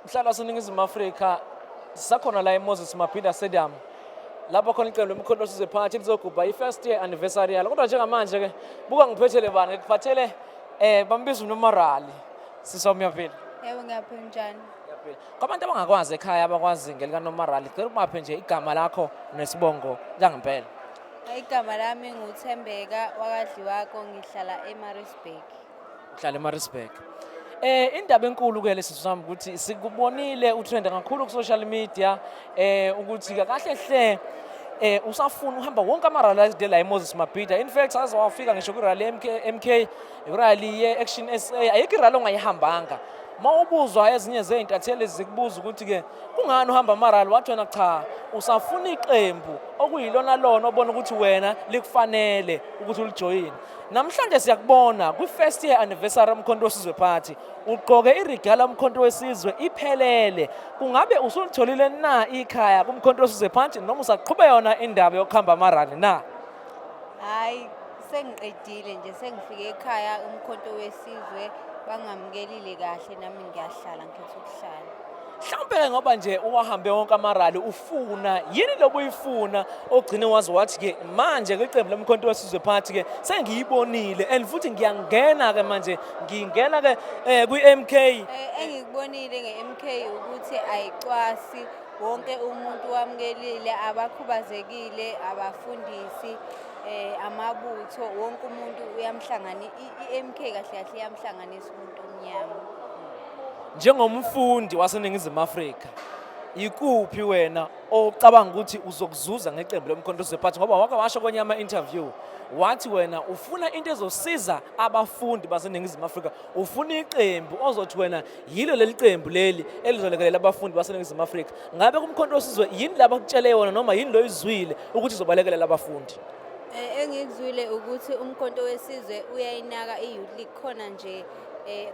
Mhlala seningizimu Afrika sakhona la eMoses Mabhida Stadium. Lapho khona iqembu lomkhonto osizwe phakathi lizogubha i-first year anniversary yalo. Kodwa njengamanje ke buka ngiphethele bani ngikuphathele bambiza uNomarali. Sisomya phela. Yebo ngiyaphila njani? Ngiyaphila. Kwabantu abangakwazi ekhaya abakwazi ngelika Nomarali, cela umaphe nje igama lakho nesibongo langempela. Igama lami nguThembeka wakadliwako ngihlala eMaritzburg. Uhlala eMaritzburg. Indaba enkulu ke lesi sami ukuthi sikubonile utrend kakhulu ku social media ukuthi kahle hle usafuna uhamba wonke ama-rally de la eMoses Mabhida. In fact aze wafika ngisho ku-rally MK i-rally ye-Action SA ayikho i-rally ongayihambanga. Mawubuzwa ezinye zeintatheli zikubuza ukuthi ke kungani uhamba ama-rally wathi wena cha usafuna iqembu okuyilona lona obona ukuthi wena likufanele ukuthi ulijoyine. Namhlanje siyakubona kwi-first year anniversary yomkhonto wesizwe party ugqoke irigala yomkhonto wesizwe iphelele. Kungabe usulitholile na ikhaya kumkhonto wesizwe party noma usaqhubeka yona indaba yokuhamba ama-rally na? Hayi sengiqedile nje sengifike ekhaya umkhonto wesizwe bangamukelile kahle nami ngiyahlala ngikhetha ukuhlala. Mhlawumbe ngoba nje uwahambe wonke ama-rally ufuna yini lokuyifuna ogcine wazi wathi ke manje kwiqembu lomkhonto wesizwe party ke sengiyibonile and futhi ngiyangena ke manje ngingena ke kwi-MK. Engikubonile nge-MK ukuthi ayicwasi wonke umuntu wamukelile, abakhubazekile, abafundisi, amabutho, wonke umuntu uyamhlangana. I-MK kahle kahle iyamhlanganisa umuntu omnyama. Njengomfundi waseNingizimu Afrika ikuphi wena ocabanga ukuthi uzokuzuza ngeqembu lomkhonto wesizwe party ngoba wake washo kwenye ama-interview wathi wena ufuna into ezosiza abafundi baseNingizimu Afrika, ufuna iqembu ozothi wena yilo leli qembu leli elizolekelela abafundi baseNingizimu Afrika. Ngabe kumkhonto wesizwe yini laba kutshele wona noma yini lo izwile ukuthi izobalekelela abafundi? Engikuzwile ukuthi umkhonto wesizwe uyayinaka i-youth league khona nje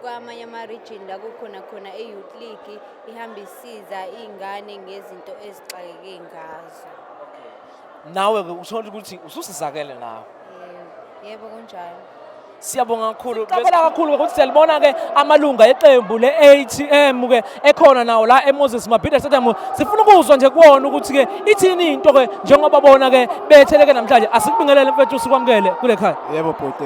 kwamanye ama-region la kukhona khona i-youth league ihamba isiza iy'ngane ngezinto ezixakeke ngazo. Nawe-ke uthola ukuthi ususizakele nawe. Yebo kunjalo. Siyabonga kakhulu. Siyabonga kakhulu ukuthi siyalibona-ke amalunga eqembu le-ATM ke ekhona nawo la eMoses Mabhida Stadium. Sifuna ukuzwa nje kuwona ukuthi-ke ithini into-ke njengoba bona-ke betheleke namhlanje asikubingelele mfethu sikwamukele kule khaya. Yebo bhuti.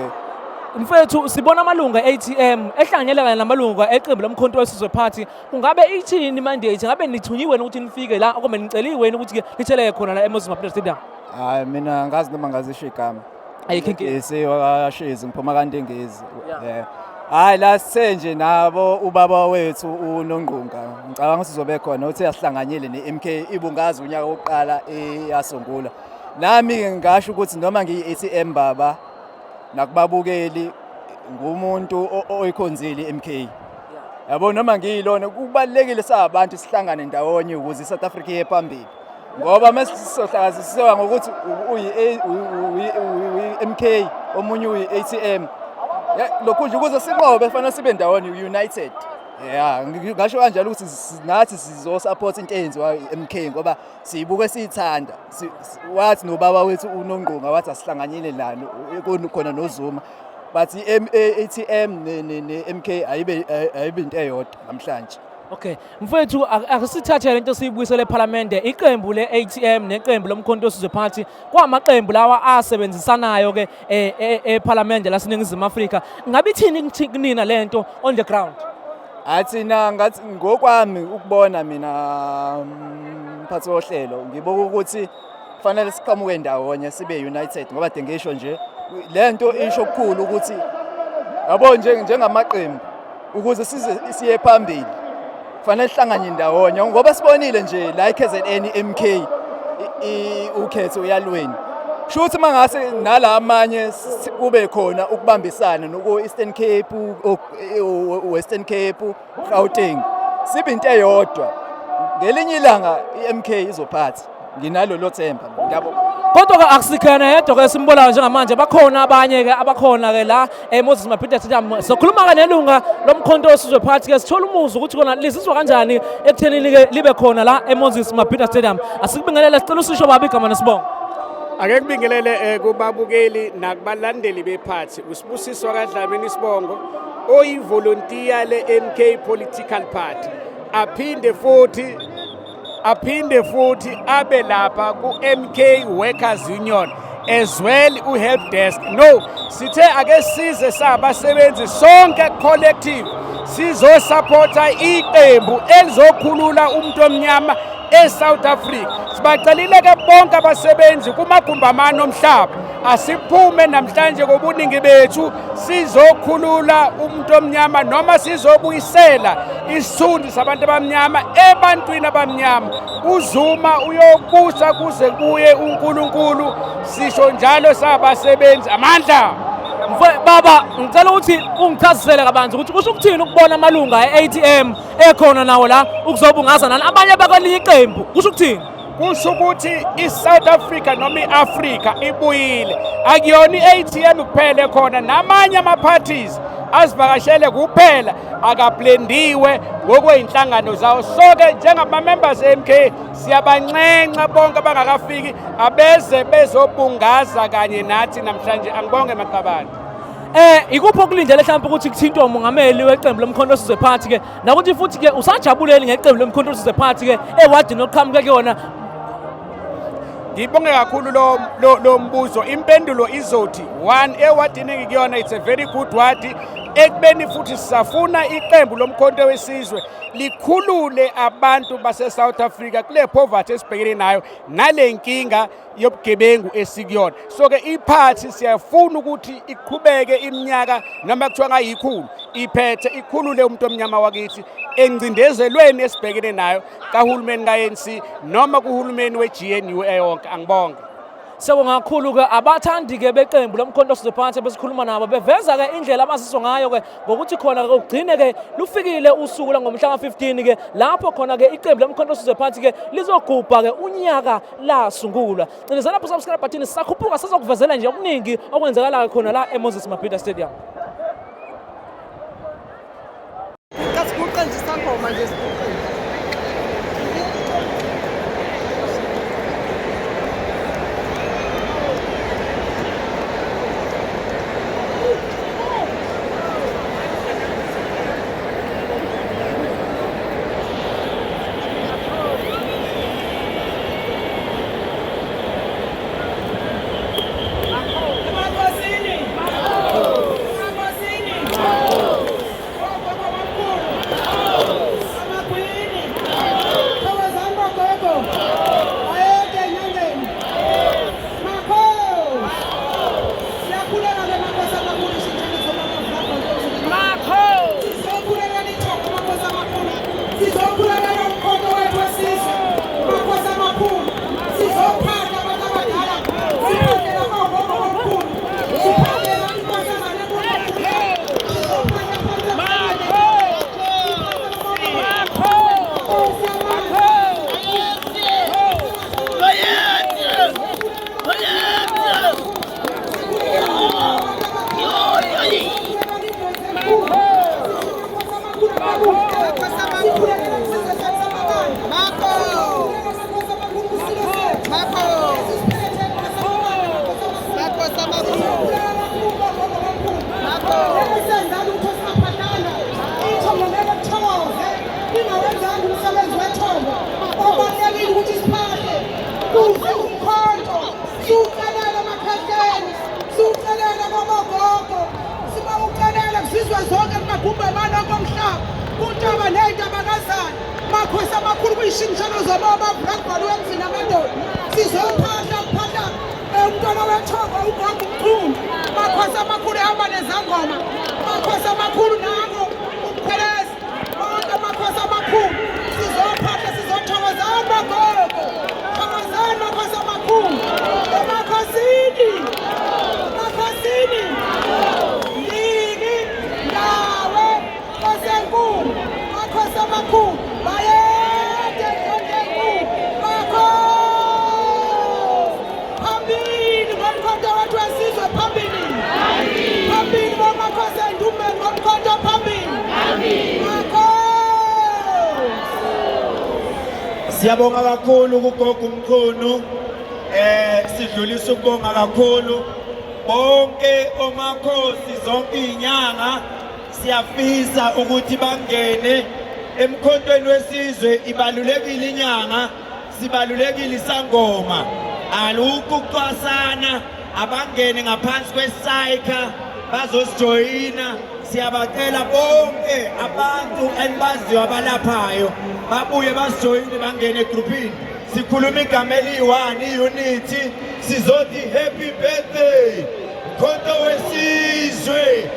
Mfethu sibona amalunga e-ATM ehlanganyela kanye namalunga eqembu lomkhonto wesizwe party. Kungabe ithini mandate? Ngabe nithunywe ukuthi nifike la okube niceliwe ukuthi-ke litheleke khona la eMoses Mabhida Stadium? Hayi mina ngazi noma ngazisho igama. Ayikho Sewashezi ngiphuma kaNtengezi. Hayi la senje nabo ubaba wethu uNongqunga. Ngicabanga sizobe khona uthi yasihlanganyele neMK ibungazi unyaka wokuqala eyasungula. Nami ngisho ukuthi noma ngiyi-ATM baba nakubabukeli ngumuntu oyikhonzile iMK. Yabo noma ngiyilona kubalekile sabantu sihlangane ndawonye ukuze iSouth Africa iye phambili. Ngoba masisohlakaziswa ngokuthi uyi-MK omunye uyi-ATM lokhu nje ukuze sinqobe kufanele sibe ndawonye united. Ngasho kanjalo ukuthi nathi sizosupport into eyenziwa i-MK ngoba siyibuke siyithanda. Wathi nobaba wethu uNongqunga wathi asihlanganyele nalo khona noZuma but i-ATM ne-MK ayibe into eyodwa namhlanje. Okay, mfethu akusithathele into siyibuyisele eParliament iqembu le-ATM neqembu lomkhonto wesizwe party kwamaqembu lawa asebenzisanayo ke eParliament laseNingizimu Afrika. Ngabe ithini kunina lento on the ground? Athina ngathi ngokwami ukubona mina mphathi wohlelo ngibuka ukuthi kufanele siqhamuke ndawonye sibe united ngoba dengisho nje lento isho okukhulu ukuthi yabo njengamaqembu ukuze siye phambili kufanele sihlangane ndawonye ngoba sibonile nje la iKZN MK ukhetho uyalweni. Shuthi mangase nala amanye kube khona ukubambisana noku Eastern Cape, Western Cape, Gauteng. Sibe into eyodwa. Ngelinye ilanga iMK izophatha. Nginalo lo themba. Ngiyabonga. Kodwa akusikhona yedwa ke simbolayo njengamanje bakhona abanye ke abakhona ke la eMoses Mabhida Stadium. Sokhuluma ke nelunga lomkhonto wesizwe party ke sithola umuzwa ukuthi kona lizizwa kanjani ekuthenini ke libe khona la eMoses Mabhida Stadium. Asikubingelele sicela usisho babi igama nesibongo. Ake kubingelele kubabukeli nakubalandeli bephathi uSibusiswa kaDlamini Sibongo oyivolunteer le-MK Political Party. aphinde futhi abe lapha ku-MK Workers Union as well u-help desk. No, sithe ake size sabasebenzi sonke collective sizosupporta iqembu elizokhulula umuntu omnyama eSouth Africa. Sibacelile ke bonke abasebenzi kumagumbamano omhlaba asiphume namhlanje kobuningi bethu sizokhulula umuntu omnyama noma sizobuyisela isithunzi sabantu abamnyama ebantwini abamnyama. uZuma uyobusa kuze kuye uNkulunkulu, sisho njalo sabasebenzi amandla. Baba, ngicela ukuthi ungichazisele kabanzi ukuthi kusho ukuthini ukubona amalunga e-ATM ekhona nawo la ukuzobungaza nabanye bakwelinye iqembu, kusho ukuthini? Kusho ukuthi iSouth Africa noma iAfrika ibuyile, akuyona i-ATM kuphela khona, namanye ama-parties azivakashele kuphela akablendiwe ngokwey'nhlangano zawo. So-ke njengama-members e-MK siyabancenca bonke abangakafiki abeze bezobungaza kanye nathi namhlanje. Angibonge Maqabane. Ikuphi okulindele mhlawumbe ukuthi kuthintwe umongameli weqembu lomkhonto wesizwe party ke nakuthi futhi ke usajabuleli ngeqembu lomkhonto wesizwe party ke ewadini okuqhamuke kuyona? Ngibonge kakhulu lo mbuzo. Impendulo izothi 1, ewadini ngikuyona it's a very good word, ekubeni futhi sisafuna iqembu lomkhonto wesizwe likhulule abantu base-South Africa kule poverty esibhekene nayo nale nkinga yobugebengu esikuyona. So-ke iphathi siyafuna ukuthi iqhubeke iminyaka noma kuthiwa ngayikhulu iphethe ikhulule umuntu omnyama wakithi engcindezelweni esibhekene nayo kahulumeni ka-ANC noma kuhulumeni we-GNU eyonke. Angibonge. Siyabonga kakhulu ke abathandi ke beqembu lomkhonto wesizwe party besikhuluma nabo beveza ke indlela abaziswa ngayo ke ngokuthi khona ke ugcine ke lufikile usuku langomhla ka-15 ke lapho khona ke iqembu lomkhonto wesizwe party ke lizogubha ke unyaka lasungulwa. Cinezela lapho subscribe button sisakhuphuka sizokuvezela nje okuningi okwenzakala khona la eMoses Mabhida Stadium. Kasiguqa nje sangoma nje siguqa. Siyabonga kakhulu kugogo umkhulu, sidlulisa ukubonga kakhulu bonke omakhosi zonke inyanga siyafisa ukuthi bangene emkhontweni wesizwe ibalulekile inyanga, sibalulekile isangoma. Alukho ukucwasana, abangene ngaphansi kwesayikha bazosijoyina. Siyabacela bonke abantu enibaziyo abalaphayo babuye basijoyine bangene egroupini. Sikhuluma igama eliyi-1 i-unity, sizothi happy birthday mkhonto wesizwe.